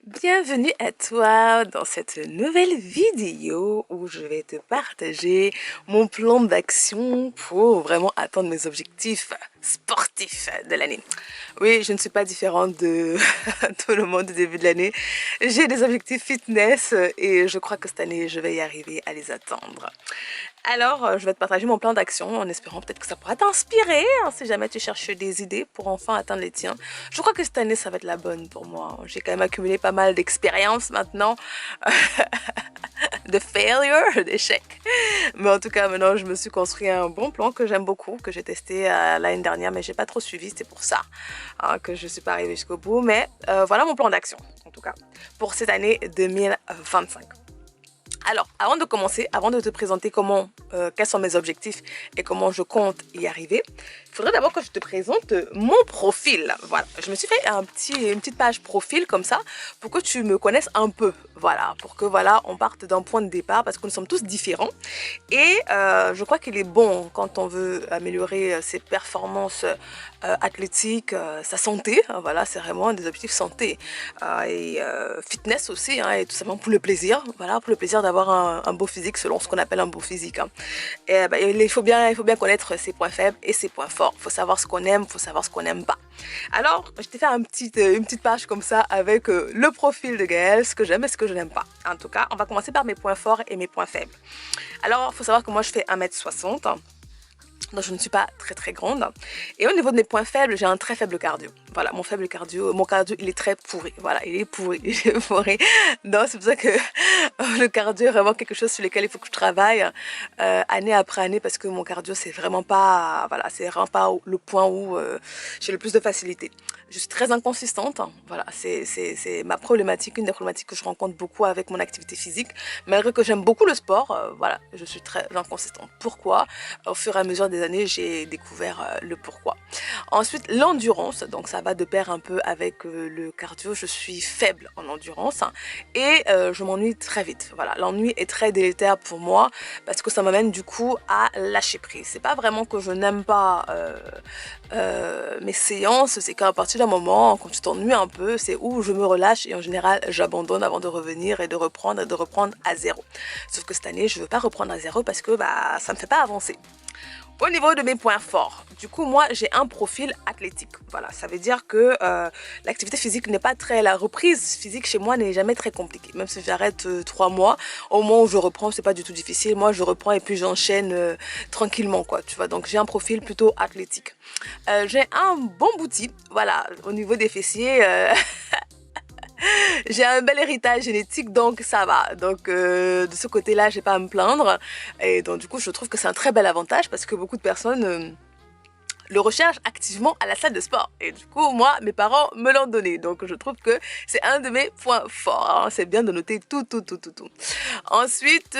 Bienvenue à toi dans cette nouvelle vidéo où je vais te partager mon plan d'action pour vraiment atteindre mes objectifs sportifs de l'année. Oui, je ne suis pas différente de tout le monde au début de l'année. J'ai des objectifs fitness et je crois que cette année, je vais y arriver à les atteindre. Alors, je vais te partager mon plan d'action en espérant peut-être que ça pourra t'inspirer hein, si jamais tu cherches des idées pour enfin atteindre les tiens. Je crois que cette année, ça va être la bonne pour moi. J'ai quand même accumulé pas mal d'expérience maintenant, de failure, d'échecs. Mais en tout cas, maintenant, je me suis construit un bon plan que j'aime beaucoup, que j'ai testé l'année dernière, mais j'ai pas trop suivi. C'est pour ça hein, que je suis pas arrivée jusqu'au bout. Mais voilà mon plan d'action, en tout cas, pour cette année 2025. Alors, avant de commencer, avant de te présenter quels sont mes objectifs et comment je compte y arriver, il faudrait d'abord que je te présente mon profil. Voilà, je me suis fait une petite page profil comme ça pour que tu me connaisses un peu. Voilà, pour que voilà, on parte d'un point de départ parce que nous sommes tous différents. Et je crois qu'il est bon quand on veut améliorer ses performances athlétiques, sa santé. Voilà, c'est vraiment des objectifs santé et fitness aussi, hein, et tout simplement pour le plaisir. Voilà, pour le plaisir d'avoir un beau physique selon ce qu'on appelle un beau physique. Hein. Et il faut bien connaître ses points faibles et ses points forts. Il faut savoir ce qu'on aime, il faut savoir ce qu'on n'aime pas. Alors, je t'ai fait une petite page comme ça avec le profil de Gaëlle, ce que j'aime et ce que je n'aime pas. En tout cas, on va commencer par mes points forts et mes points faibles. Alors, il faut savoir que moi, je fais 1m60. Donc je ne suis pas très grande. Et au niveau de mes points faibles, j'ai un très faible cardio. Voilà, mon cardio, il est très pourri. Voilà, il est pourri, il est pourri. Donc c'est pour ça que le cardio est vraiment quelque chose sur lequel il faut que je travaille année après année parce que mon cardio, c'est vraiment pas, voilà, c'est vraiment pas le point où j'ai le plus de facilité. Je suis très inconsistante. Voilà, c'est ma problématique, une des problématiques que je rencontre beaucoup avec mon activité physique. Malgré que j'aime beaucoup le sport, voilà, je suis très inconsistante. Pourquoi? Au fur et à mesure des années, j'ai découvert le pourquoi. Ensuite, l'endurance, donc ça va de pair un peu avec le cardio. Je suis faible en endurance et je m'ennuie très vite. Voilà, l'ennui est très délétère pour moi parce que ça m'amène du coup à lâcher prise. C'est pas vraiment que je n'aime pas mes séances, c'est qu'à partir d'un moment, quand tu t'ennuies un peu, c'est où je me relâche et en général, j'abandonne avant de revenir et de reprendre à zéro. Sauf que cette année, je veux pas reprendre à zéro parce que bah ça me fait pas avancer. Au niveau de mes points forts, du coup, moi, j'ai un profil athlétique. Voilà, ça veut dire que l'activité physique n'est pas très... La reprise physique chez moi n'est jamais très compliquée. Même si j'arrête 3 mois, au moment où je reprends, c'est pas du tout difficile. Moi, je reprends et puis j'enchaîne tranquillement, quoi. Tu vois, donc j'ai un profil plutôt athlétique. J'ai un bon bouti, voilà, au niveau des fessiers... J'ai un bel héritage génétique, donc ça va. Donc de ce côté-là, j'ai pas à me plaindre. Et donc du coup, je trouve que c'est un très bel avantage parce que beaucoup de personnes le recherchent activement à la salle de sport. Et du coup, moi, mes parents me l'ont donné. Donc je trouve que c'est un de mes points forts. Hein. C'est bien de noter tout. Ensuite,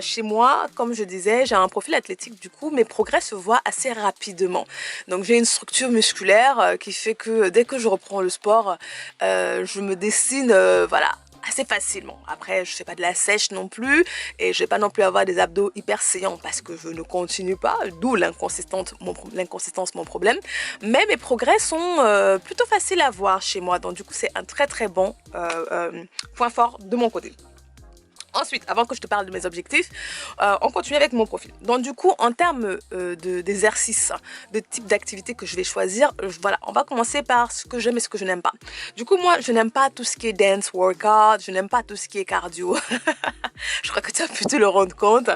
chez moi, comme je disais, j'ai un profil athlétique. Du coup, mes progrès se voient assez rapidement. Donc j'ai une structure musculaire qui fait que dès que je reprends le sport, je me dessine, voilà, assez facilement. Après, je fais pas de la sèche non plus et je vais pas non plus avoir des abdos hyper saillants parce que je ne continue pas, d'où l'inconsistance, mon problème. Mais mes progrès sont plutôt faciles à voir chez moi. Donc du coup, c'est un très bon point fort de mon côté. Ensuite, avant que je te parle de mes objectifs, on continue avec mon profil. Donc du coup, en termes d'exercice, de type d'activité que je vais choisir, voilà, on va commencer par ce que j'aime et ce que je n'aime pas. Du coup, moi, je n'aime pas tout ce qui est dance workout, je n'aime pas tout ce qui est cardio. Je crois que tu as pu te le rendre compte.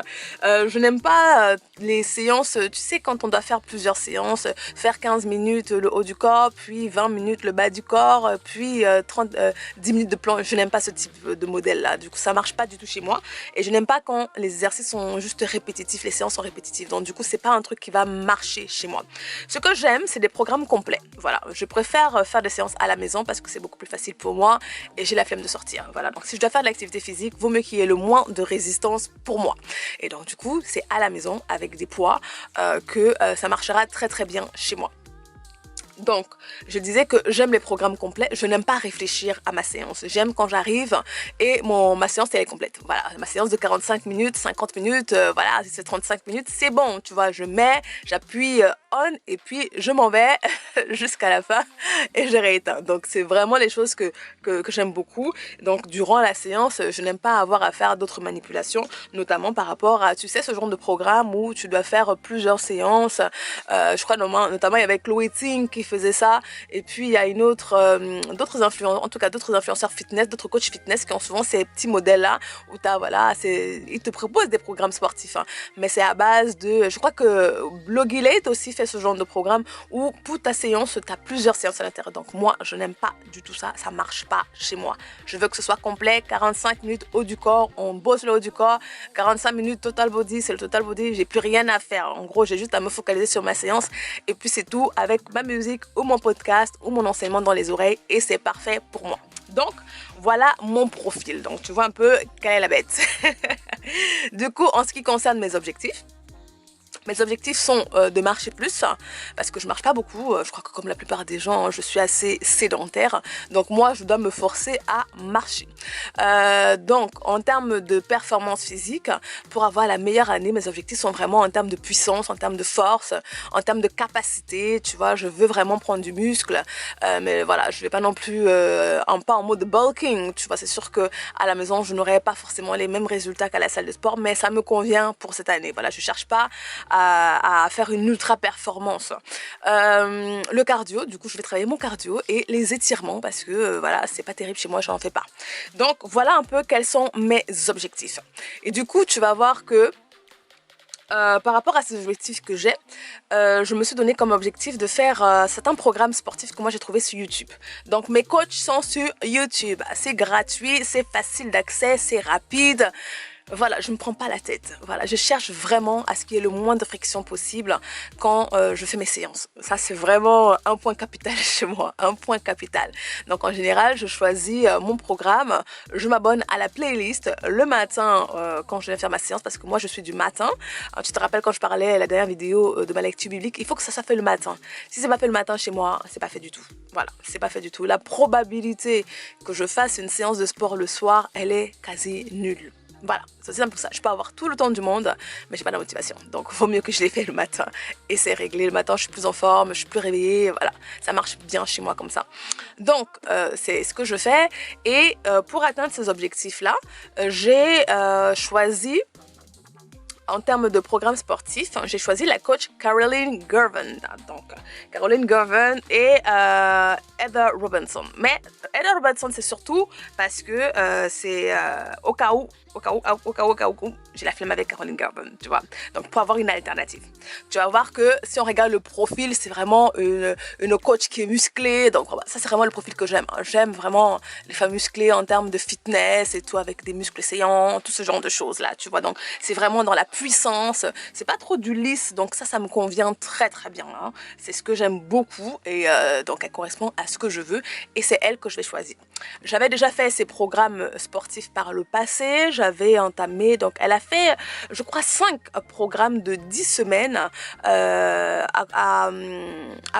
Je n'aime pas les séances, tu sais, quand on doit faire plusieurs séances, faire 15 minutes le haut du corps, puis 20 minutes le bas du corps, puis 10 minutes de planche. Je n'aime pas ce type de modèle-là. Du coup, ça marche pas du tout chez moi. Et je n'aime pas quand les exercices sont juste répétitifs, les séances sont répétitives. Donc, du coup, c'est pas un truc qui va marcher chez moi. Ce que j'aime, c'est des programmes complets. Voilà, je préfère faire des séances à la maison parce que c'est beaucoup plus facile pour moi et j'ai la flemme de sortir. Voilà, donc si je dois faire de l'activité physique, vaut mieux qu'il y ait le moins de résistance pour moi. Et donc, du coup, c'est à la maison avec des poids que ça marchera très bien chez moi. Donc, je disais que j'aime les programmes complets, je n'aime pas réfléchir à ma séance. J'aime quand j'arrive et ma séance elle est complète. Voilà, ma séance de 45 minutes, 50 minutes, voilà, si c'est 35 minutes, c'est bon, tu vois, je mets, j'appuie on et puis je m'en vais jusqu'à la fin et je rééteins. Donc c'est vraiment les choses que j'aime beaucoup. Donc durant la séance, je n'aime pas avoir à faire d'autres manipulations, notamment par rapport à, tu sais, ce genre de programme où tu dois faire plusieurs séances. Je crois notamment il y avait Chloé Ting qui faisait ça, et puis il y a une autre, d'autres influenceurs, en tout cas d'autres influenceurs fitness, d'autres coachs fitness qui ont souvent ces petits modèles-là où voilà, ils te proposent des programmes sportifs, hein, mais c'est à base de, je crois que Blogilate aussi fait ce genre de programme où pour ta séance, tu as plusieurs séances à l'intérieur. Donc moi, je n'aime pas du tout ça, ça marche pas chez moi. Je veux que ce soit complet, 45 minutes haut du corps, on bosse le haut du corps, 45 minutes total body, c'est le total body, j'ai plus rien à faire. En gros, j'ai juste à me focaliser sur ma séance et puis c'est tout, avec ma musique ou mon podcast ou mon enseignement dans les oreilles, et c'est parfait pour moi. Donc, voilà mon profil. Donc, tu vois un peu quelle est la bête. Du coup, en ce qui concerne mes objectifs sont de marcher plus, parce que je marche pas beaucoup. Je crois que comme la plupart des gens, je suis assez sédentaire. Donc moi, je dois me forcer à marcher. Donc en termes de performance physique, pour avoir la meilleure année, mes objectifs sont vraiment en termes de puissance, en termes de force, en termes de capacité. Tu vois, je veux vraiment prendre du muscle. Mais voilà, je vais pas non plus pas en mode bulking. Tu vois, c'est sûr que à la maison, je n'aurai pas forcément les mêmes résultats qu'à la salle de sport, mais ça me convient pour cette année. Voilà, je cherche pas à faire une ultra performance. Le cardio, du coup je vais travailler mon cardio et les étirements parce que voilà, c'est pas terrible chez moi, j'en fais pas. Donc voilà un peu quels sont mes objectifs. Et du coup tu vas voir que par rapport à ces objectifs que j'ai, je me suis donné comme objectif de faire certains programmes sportifs que moi j'ai trouvé sur YouTube. Donc mes coachs sont sur YouTube. C'est gratuit, c'est facile d'accès, c'est rapide. Voilà, je ne me prends pas la tête. Voilà, je cherche vraiment à ce qu'il y ait le moins de friction possible quand je fais mes séances. Ça, c'est vraiment un point capital chez moi, un point capital. Donc, en général, je choisis mon programme, je m'abonne à la playlist le matin quand je viens faire ma séance, parce que moi, je suis du matin. Tu te rappelles quand je parlais à la dernière vidéo de ma lecture biblique, il faut que ça soit fait le matin. Si c'est pas fait le matin chez moi, c'est pas fait du tout. Voilà, c'est pas fait du tout. La probabilité que je fasse une séance de sport le soir, elle est quasi nulle. Voilà, c'est simple pour ça. Je peux avoir tout le temps du monde, mais j'ai pas la motivation. Donc, il vaut mieux que je les fais le matin. Et c'est réglé. Le matin, je suis plus en forme, je suis plus réveillée. Voilà, ça marche bien chez moi comme ça. Donc, c'est ce que je fais. Et pour atteindre ces objectifs-là, j'ai choisi, en termes de programme sportif, j'ai choisi la coach Caroline Girvan. Donc, Caroline Girvan et Heather Robinson. Mais Heather Robinson, c'est surtout parce que c'est au cas où, j'ai la flemme avec Caroline Girvan, tu vois. Donc, pour avoir une alternative. Tu vas voir que si on regarde le profil, c'est vraiment une coach qui est musclée. Donc, ça, c'est vraiment le profil que j'aime. J'aime vraiment les femmes musclées en termes de fitness et tout, avec des muscles saillants, tout ce genre de choses-là, tu vois. Donc, c'est vraiment dans la puissance. C'est pas trop du lisse. Donc, ça me convient très, très bien. Hein. C'est ce que j'aime beaucoup. Et donc, elle correspond à ce que je veux. Et c'est elle que je vais choisir. J'avais déjà fait ces programmes sportifs par le passé. J'avais entamé, donc elle a fait, je crois, 5 programmes de 10 semaines à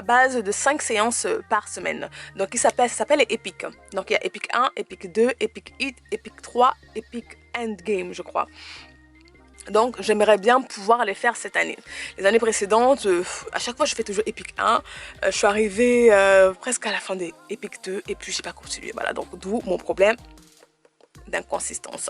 base de 5 séances par semaine. Donc ça s'appelle Epic. Donc il y a Epic 1, Epic 2, Epic Hit, Epic 3, Epic Endgame, je crois. Donc j'aimerais bien pouvoir les faire cette année. Les années précédentes, à chaque fois je fais toujours Epic 1. Je suis arrivée presque à la fin des Epic 2 et puis j'ai pas continué. Voilà, donc d'où mon problème d'inconsistance.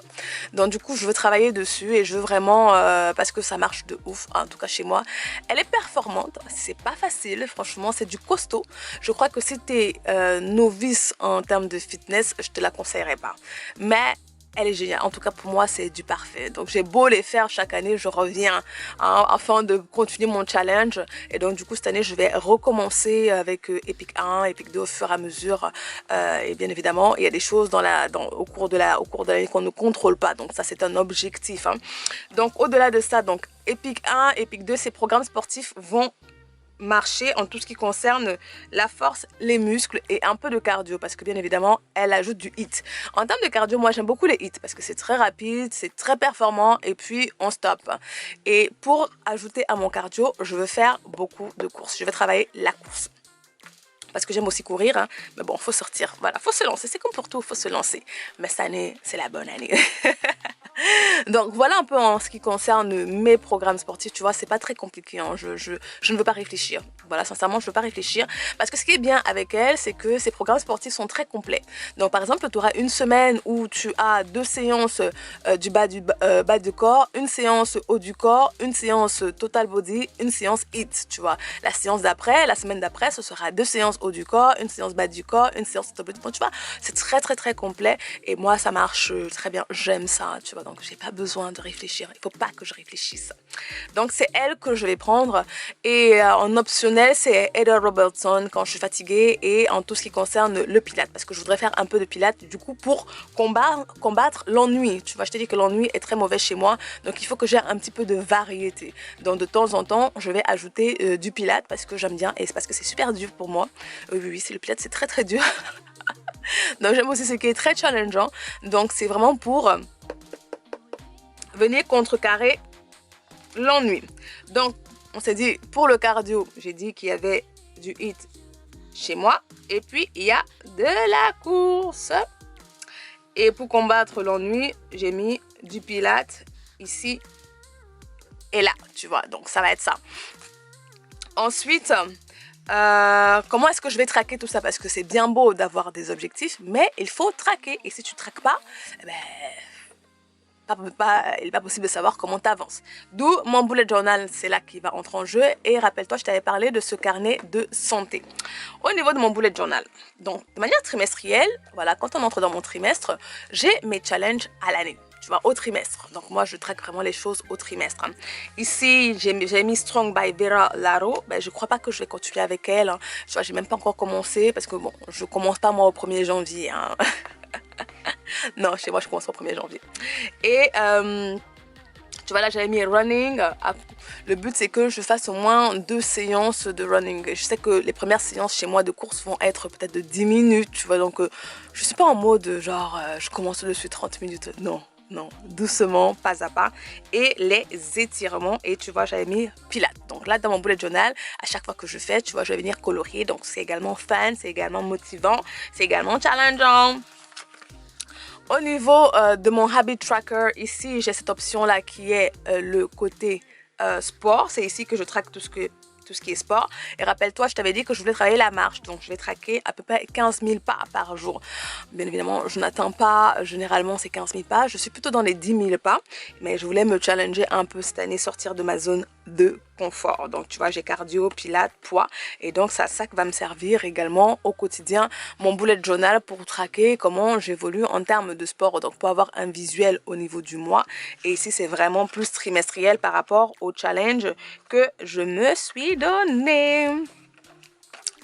Donc du coup je veux travailler dessus et je veux vraiment, parce que ça marche de ouf, en tout cas chez moi. Elle est performante, c'est pas facile, franchement c'est du costaud. Je crois que si tu es novice en termes de fitness, je te la conseillerais pas. Mais elle est géniale. En tout cas, pour moi, c'est du parfait. Donc, j'ai beau les faire chaque année, je reviens hein, afin de continuer mon challenge. Et donc, du coup, cette année, je vais recommencer avec Epic 1, Epic 2 au fur et à mesure. Et bien évidemment, il y a des choses au cours de l'année qu'on ne contrôle pas. Donc, ça, c'est un objectif. Hein. Donc, au-delà de ça, donc Epic 1, Epic 2, ces programmes sportifs vont marcher en tout ce qui concerne la force, les muscles et un peu de cardio, parce que bien évidemment elle ajoute du HIIT. En termes de cardio, moi j'aime beaucoup les HIIT parce que c'est très rapide, c'est très performant et puis on stoppe. Et pour ajouter à mon cardio, je veux faire beaucoup de courses. Je vais travailler la course. Parce que j'aime aussi courir, hein. Mais bon, faut sortir, voilà, faut se lancer, c'est comme pour tout, faut se lancer. Mais cette année, c'est la bonne année. Donc voilà un peu en ce qui concerne mes programmes sportifs, tu vois, c'est pas très compliqué, hein. Je ne veux pas réfléchir. Voilà, sincèrement, je ne veux pas réfléchir. Parce que ce qui est bien avec elle, c'est que ces programmes sportifs sont très complets. Donc par exemple, tu auras une semaine où tu as 2 séances du bas du corps, une séance haut du corps, une séance total body, une séance HIIT, tu vois. La séance d'après, la semaine d'après, ce sera 2 séances haut du corps, une séance bas du corps, une séance total body. Bon, tu vois, c'est très complet et moi, ça marche très bien. J'aime ça, tu vois, donc j'ai pas besoin de réfléchir. Il faut pas que je réfléchisse. Donc c'est elle que je vais prendre et en optionnel, c'est Heather Robertson quand je suis fatiguée et en tout ce qui concerne le pilate parce que je voudrais faire un peu de pilate du coup pour combattre l'ennui. Tu vois, je t'ai dit que l'ennui est très mauvais chez moi, donc il faut que j'ai un petit peu de variété. Donc de temps en temps, je vais ajouter du pilate parce que j'aime bien et c'est parce que c'est super dur pour moi. Oui, c'est le pilate, c'est très dur. Donc j'aime aussi ce qui est très challengeant. Donc c'est vraiment pour venir contrecarrer l'ennui. Donc on s'est dit pour le cardio, j'ai dit qu'il y avait du HIIT chez moi et puis il y a de la course. Et pour combattre l'ennui, j'ai mis du pilate ici et là, tu vois. Donc ça va être ça. Ensuite, comment est-ce que je vais traquer tout ça? Parce que c'est bien beau d'avoir des objectifs, mais il faut traquer. Et si tu ne traques pas, eh ben, il n'est pas possible de savoir comment tu avances. D'où mon bullet journal, c'est là qui va entrer en jeu. Et rappelle-toi, je t'avais parlé de ce carnet de santé. Au niveau de mon bullet journal, donc de manière trimestrielle, voilà, quand on entre dans mon trimestre, j'ai mes challenges à l'année. Tu vois, au trimestre. Donc moi, je traque vraiment les choses au trimestre. Ici, j'ai mis Strong by Vera Laro. Ben, je crois pas que je vais continuer avec elle. Tu vois, j'ai même pas encore commencé parce que bon, je commence pas moi au 1er janvier. Non, chez moi, je commence au 1er janvier. Et tu vois, là, j'avais mis running. Le but, c'est que je fasse au moins 2 séances de running. Je sais que les premières séances chez moi de course vont être peut-être de 10 minutes, tu vois. Donc, je suis pas en mode genre, je commence dessus 30 minutes. Non, doucement, pas à pas. Et les étirements. Et tu vois, j'avais mis pilates. Donc là, dans mon bullet journal, à chaque fois que je fais, tu vois, je vais venir colorier. Donc, c'est également fun, c'est également motivant, c'est également challengeant. Au niveau de mon habit tracker, ici j'ai cette option là qui est le côté sport. C'est ici que je traque tout ce qui est sport. Et rappelle-toi, je t'avais dit que je voulais travailler la marche. Donc je vais traquer à peu près 15 000 pas par jour. Bien évidemment, je n'atteins pas généralement ces 15 000 pas. Je suis plutôt dans les 10 000 pas. Mais je voulais me challenger un peu cette année, sortir de ma zone de confort. Donc tu vois, j'ai cardio, pilates, poids. Et donc ça va me servir également au quotidien. Mon bullet journal pour traquer comment j'évolue en termes de sport. Donc pour avoir un visuel au niveau du mois. Et ici, c'est vraiment plus trimestriel par rapport au challenge que je me suis donné.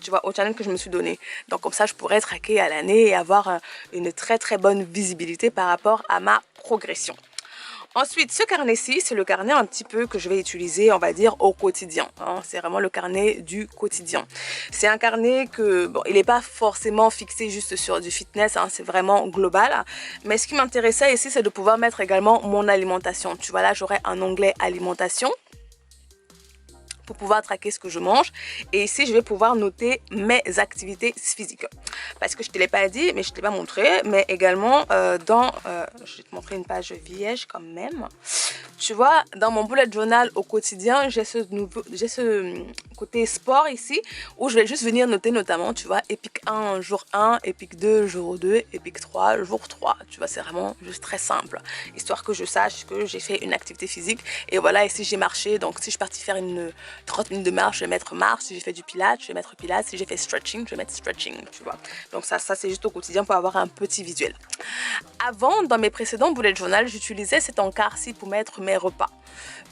Tu vois, au challenge que je me suis donné. Donc comme ça, je pourrais traquer à l'année et avoir une très bonne visibilité par rapport à ma progression. Ensuite, ce carnet-ci, c'est le carnet un petit peu que je vais utiliser, on va dire, au quotidien. C'est vraiment le carnet du quotidien. C'est un carnet que, bon, il n'est pas forcément fixé juste sur du fitness, c'est vraiment global. Mais ce qui m'intéressait ici, c'est de pouvoir mettre également mon alimentation. Tu vois, là, j'aurai un onglet alimentation pour pouvoir traquer ce que je mange. Et ici, je vais pouvoir noter mes activités physiques. Parce que je ne te l'ai pas dit, mais je ne te l'ai pas montré. Mais également, je vais te montrer une page vierge quand même. Tu vois, dans mon bullet journal au quotidien, j'ai ce côté sport ici, où je vais juste venir noter notamment, tu vois, épique 1, jour 1, épique 2, jour 2, épique 3, jour 3. Tu vois, c'est vraiment juste très simple. Histoire que je sache que j'ai fait une activité physique. Et voilà, ici, j'ai marché. Donc, si je suis partie faire une 30 minutes de marche, je vais mettre marche. Si j'ai fait du pilates, je vais mettre pilates. Si j'ai fait stretching, je vais mettre stretching, tu vois. Donc ça c'est juste au quotidien pour avoir un petit visuel. Avant, dans mes précédents bullet journal, j'utilisais cet encart-ci pour mettre mes repas.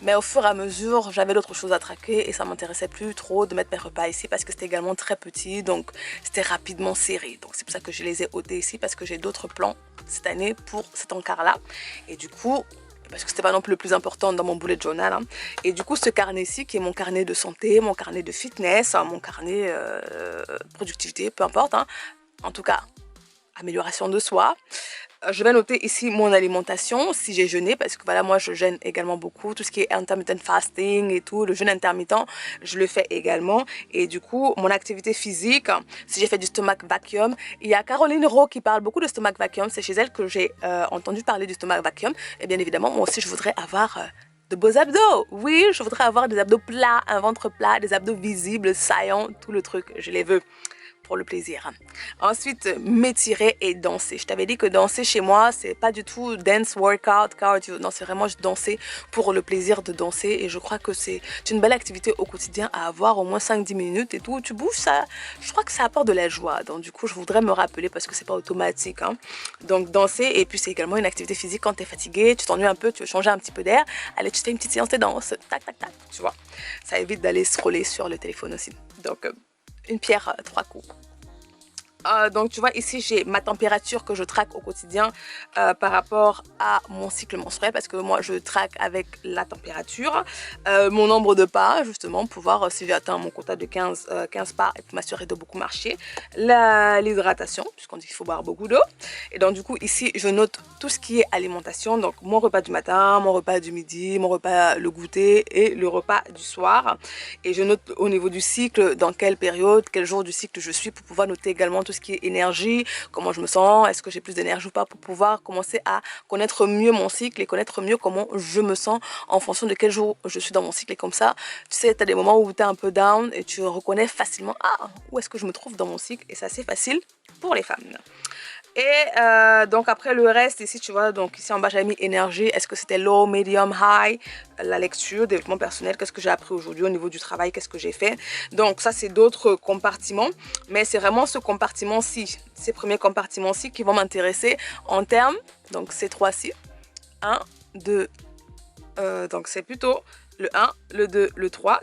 Mais au fur et à mesure, j'avais d'autres choses à traquer et ça m'intéressait plus trop de mettre mes repas ici parce que c'était également très petit, donc c'était rapidement serré. Donc c'est pour ça que je les ai ôtés ici parce que j'ai d'autres plans cette année pour cet encart-là. Et du coup, parce que c'était pas non plus le plus important dans mon bullet journal. Et du coup, ce carnet-ci, qui est mon carnet de santé, mon carnet de fitness, mon carnet productivité, peu importe. En tout cas, amélioration de soi. Je vais noter ici mon alimentation, si j'ai jeûné, parce que voilà, moi je jeûne également beaucoup, tout ce qui est intermittent fasting et tout, le jeûne intermittent, je le fais également. Et du coup, mon activité physique, si j'ai fait du stomach vacuum, il y a Caroline Rowe qui parle beaucoup de stomach vacuum, c'est chez elle que j'ai entendu parler du stomach vacuum. Et bien évidemment, moi aussi je voudrais avoir de beaux abdos. Oui, je voudrais avoir des abdos plats, un ventre plat, des abdos visibles, saillants, tout le truc, je les veux. Pour le plaisir. Ensuite, m'étirer et danser. Je t'avais dit que danser chez moi, c'est pas du tout dance, workout, cardio. Non, c'est vraiment juste danser pour le plaisir de danser. Et je crois que c'est une belle activité au quotidien à avoir au moins 5-10 minutes et tout. Tu bouges, ça, je crois que ça apporte de la joie. Donc, du coup, je voudrais me rappeler parce que c'est pas automatique. Hein. Donc, danser. Et puis, c'est également une activité physique quand tu es fatigué, tu t'ennuies un peu, tu veux changer un petit peu d'air. Allez, tu fais une petite séance de danse. Tac, tac, tac. Tu vois. Ça évite d'aller scroller sur le téléphone aussi. Donc, une pierre, trois coups. Donc tu vois ici j'ai ma température que je traque au quotidien par rapport à mon cycle menstruel parce que moi je traque avec la température, mon nombre de pas justement pour voir si j'ai atteint mon quota de 15 pas et pour m'assurer de beaucoup marcher, l'hydratation puisqu'on dit qu'il faut boire beaucoup d'eau et donc du coup ici je note tout ce qui est alimentation, donc mon repas du matin, mon repas du midi, mon repas le goûter et le repas du soir et je note au niveau du cycle dans quelle période, quel jour du cycle je suis pour pouvoir noter également tout ce qui est énergie, comment je me sens, est-ce que j'ai plus d'énergie ou pas pour pouvoir commencer à connaître mieux mon cycle et connaître mieux comment je me sens en fonction de quel jour je suis dans mon cycle. Et comme ça, tu sais, tu as des moments où tu es un peu down et tu reconnais facilement, ah, où est-ce que je me trouve dans mon cycle et c'est assez facile pour les femmes. Et donc après le reste ici tu vois, donc ici en bas j'avais mis énergie, est-ce que c'était low, medium, high, la lecture, développement personnel, qu'est-ce que j'ai appris aujourd'hui au niveau du travail, qu'est-ce que j'ai fait. Donc ça c'est d'autres compartiments, mais c'est vraiment ce compartiment-ci, ces premiers compartiments-ci qui vont m'intéresser en termes, donc ces trois-ci, 1, 2, donc c'est plutôt le 1, le 2, le 3,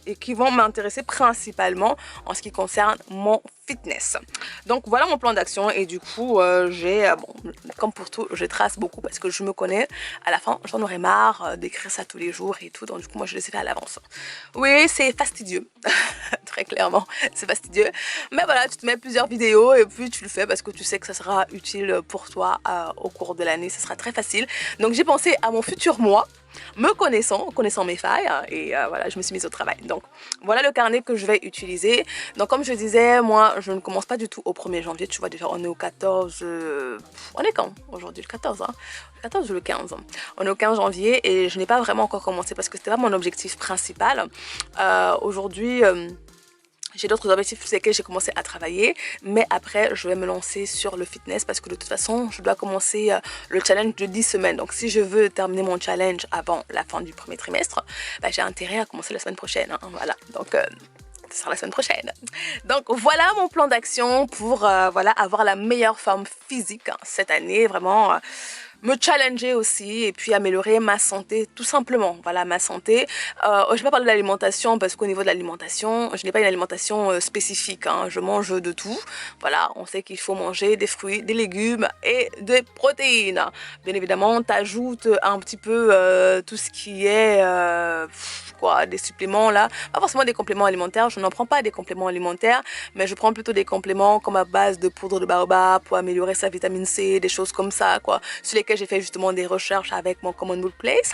et qui vont m'intéresser principalement en ce qui concerne mon fitness. Donc voilà mon plan d'action et du coup bon, comme pour tout je trace beaucoup parce que je me connais, à la fin j'en aurais marre d'écrire ça tous les jours et tout, donc du coup moi je les ai fait à l'avance. Oui c'est fastidieux, très clairement c'est fastidieux, mais voilà tu te mets plusieurs vidéos et puis tu le fais parce que tu sais que ça sera utile pour toi au cours de l'année, ça sera très facile. Donc j'ai pensé à mon futur moi, me connaissant mes failles et voilà je me suis mise au travail. Donc voilà le carnet que je vais utiliser. Donc comme je disais, moi je ne commence pas du tout au 1er janvier, tu vois déjà on est au 14, on est quand aujourd'hui, le 14 hein, le 14 ou le 15, on est au 15 janvier et je n'ai pas vraiment encore commencé parce que c'était pas mon objectif principal. Aujourd'hui j'ai d'autres objectifs sur lesquels j'ai commencé à travailler, mais après je vais me lancer sur le fitness parce que de toute façon je dois commencer le challenge de 10 semaines. Donc si je veux terminer mon challenge avant la fin du premier trimestre, bah, j'ai intérêt à commencer la semaine prochaine, hein, voilà. Donc ce sera la semaine prochaine. Donc voilà mon plan d'action pour voilà, avoir la meilleure forme physique hein, cette année, vraiment me challenger aussi et puis améliorer ma santé tout simplement. Voilà ma santé. Je vais pas parler de l'alimentation parce qu'au niveau de l'alimentation, je n'ai pas une alimentation spécifique. Hein. Je mange de tout. Voilà, on sait qu'il faut manger des fruits, des légumes et des protéines. Bien évidemment, tu ajoutes un petit peu tout ce qui est quoi, des suppléments là. Pas forcément des compléments alimentaires. Je n'en prends pas des compléments alimentaires, mais je prends plutôt des compléments comme à base de poudre de baobab pour améliorer sa vitamine C, des choses comme ça quoi. Sur lesquelles j'ai fait justement des recherches avec mon Common Place,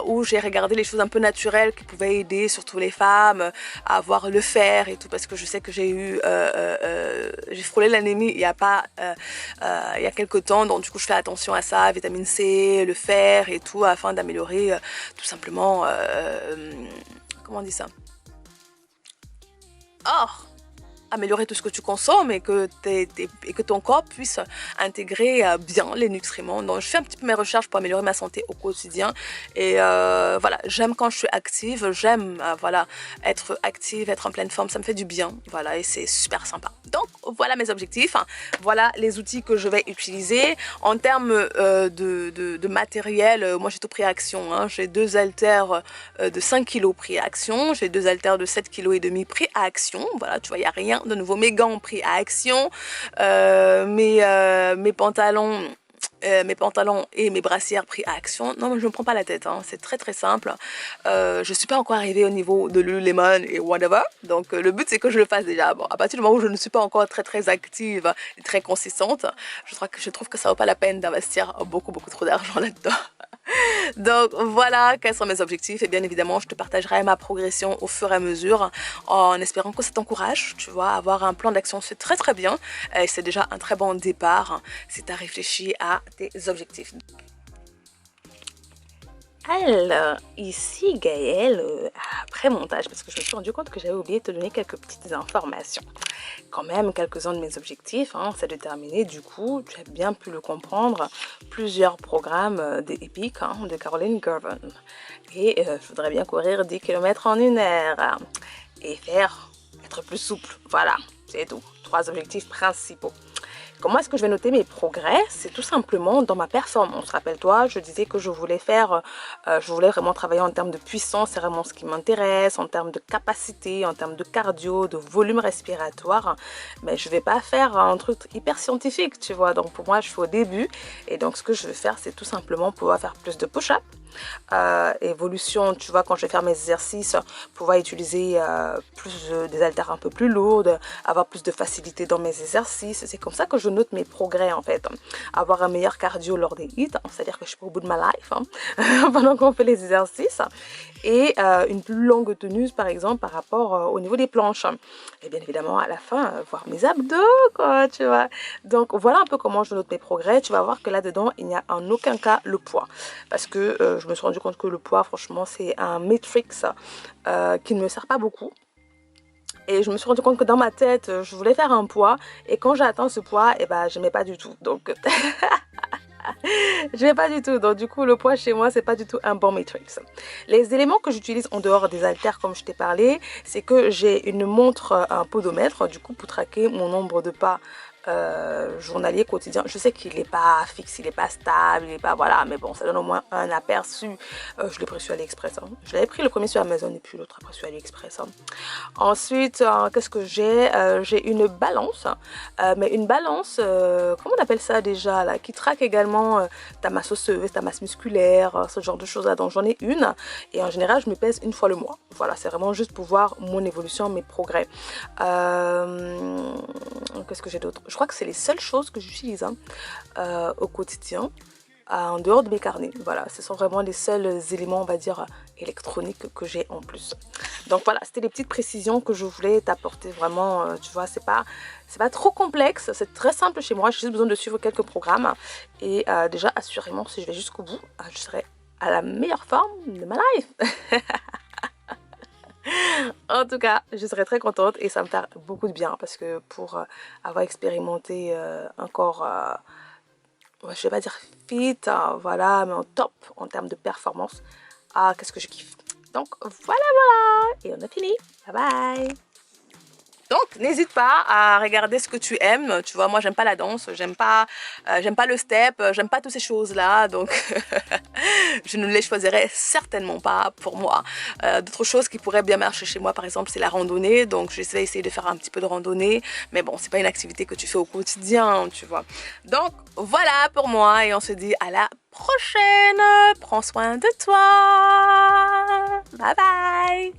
où j'ai regardé les choses un peu naturelles qui pouvaient aider surtout les femmes à avoir le fer et tout, parce que je sais que j'ai frôlé l'anémie il y a quelques temps, donc du coup je fais attention à ça, vitamine C, le fer et tout, afin d'améliorer tout simplement, comment on dit ça? Améliorer tout ce que tu consommes et que ton corps puisse intégrer bien les nutriments. Donc je fais un petit peu mes recherches pour améliorer ma santé au quotidien et voilà, j'aime quand je suis active, j'aime voilà, être active, être en pleine forme, ça me fait du bien, voilà, et c'est super sympa. Donc voilà mes objectifs, voilà les outils que je vais utiliser. En termes de matériel, moi j'ai tout pris à Action, hein. J'ai 2 haltères de 5 kg pris à Action, j'ai 2 haltères de 7,5 kg pris à Action, voilà, tu vois, il n'y a rien de nouveau. Mes gants pris à Action, mes pantalons, mes pantalons et mes brassières pris à Action. Non, mais je ne me prends pas la tête, hein. C'est très très simple. Je ne suis pas encore arrivée au niveau de Lululemon et whatever. Donc le but c'est que je le fasse déjà. Bon, à partir du moment où je ne suis pas encore très très active et très consistante, je trouve que ça vaut pas la peine d'investir beaucoup trop d'argent là-dedans. Donc voilà quels sont mes objectifs et bien évidemment je te partagerai ma progression au fur et à mesure en espérant que ça t'encourage, tu vois, avoir un plan d'action c'est très très bien et c'est déjà un très bon départ si tu as réfléchi à tes objectifs. Alors, ici Gaëlle, après montage, parce que je me suis rendu compte que j'avais oublié de te donner quelques petites informations. Quand même, quelques-uns de mes objectifs, hein, c'est de terminer, du coup, tu as bien pu le comprendre, plusieurs programmes des Epic de Caroline Girvan. Et je voudrais bien courir 10 km en 1 heure et être plus souple. Voilà, c'est tout. 3 objectifs principaux. Comment est-ce que je vais noter mes progrès? C'est tout simplement dans ma performance. Rappelle-toi, je disais que je voulais vraiment travailler en termes de puissance, c'est vraiment ce qui m'intéresse, en termes de capacité, en termes de cardio, de volume respiratoire. Mais je vais pas faire un truc hyper scientifique, tu vois. Donc pour moi, je suis au début. Et donc ce que je veux faire, c'est tout simplement pouvoir faire plus de push-up. Évolution, tu vois, quand je vais faire mes exercices, pouvoir utiliser des haltères un peu plus lourdes, avoir plus de facilité dans mes exercices. C'est comme ça que je note mes progrès en fait. Avoir un meilleur cardio lors des hits, c'est-à-dire que je suis pas au bout de ma life pendant qu'on fait les exercices. Et une plus longue tenue par exemple par rapport au niveau des planches. Et bien évidemment à la fin, voir mes abdos quoi, tu vois. Donc voilà un peu comment je note mes progrès. Tu vas voir que là-dedans, il n'y a en aucun cas le poids. Parce que je me suis rendu compte que le poids, franchement, c'est un matrix qui ne me sert pas beaucoup. Et je me suis rendu compte que dans ma tête, je voulais faire un poids. Et quand j'ai atteint ce poids, eh ben, je n'aimais pas du tout. Donc, je n'aimais pas du tout. Donc, du coup, le poids chez moi, c'est pas du tout un bon matrix. Les éléments que j'utilise en dehors des haltères, comme je t'ai parlé, c'est que j'ai une montre, un podomètre, du coup, pour traquer mon nombre de pas journalier quotidien. Je sais qu'il n'est pas fixe, il n'est pas stable, il n'est pas voilà, mais bon, ça donne au moins un aperçu. Je l'ai pris sur AliExpress. Je l'avais pris le premier sur Amazon et puis l'autre après sur AliExpress. Ensuite, qu'est-ce que j'ai? J'ai une balance, mais une balance, comment on appelle ça déjà là, qui traque également ta masse osseuse, ta masse musculaire, ce genre de choses là. Donc j'en ai une et en général je me pèse une fois le mois. Voilà, c'est vraiment juste pour voir mon évolution, mes progrès. Qu'est-ce que j'ai d'autre? Je crois que c'est les seules choses que j'utilise au quotidien, en dehors de mes carnets. Voilà, ce sont vraiment les seuls éléments, on va dire, électroniques que j'ai en plus. Donc voilà, c'était les petites précisions que je voulais t'apporter. Vraiment, tu vois, c'est pas trop complexe, c'est très simple chez moi. J'ai juste besoin de suivre quelques programmes. Et déjà, assurément, si je vais jusqu'au bout, je serai à la meilleure forme de ma life. En tout cas, je serais très contente et ça me fait beaucoup de bien parce que pour avoir expérimenté un corps, je vais pas dire fit, voilà, mais en top en termes de performance, qu'est-ce que je kiffe. Donc voilà, et on a fini. Bye bye. Donc, n'hésite pas à regarder ce que tu aimes. Tu vois, moi, j'aime pas la danse, j'aime pas le step, j'aime pas toutes ces choses-là. Donc, je ne les choisirais certainement pas pour moi. D'autres choses qui pourraient bien marcher chez moi, par exemple, c'est la randonnée. Donc, je vais essayer de faire un petit peu de randonnée. Mais bon, c'est pas une activité que tu fais au quotidien, tu vois. Donc, voilà pour moi. Et on se dit à la prochaine. Prends soin de toi. Bye bye.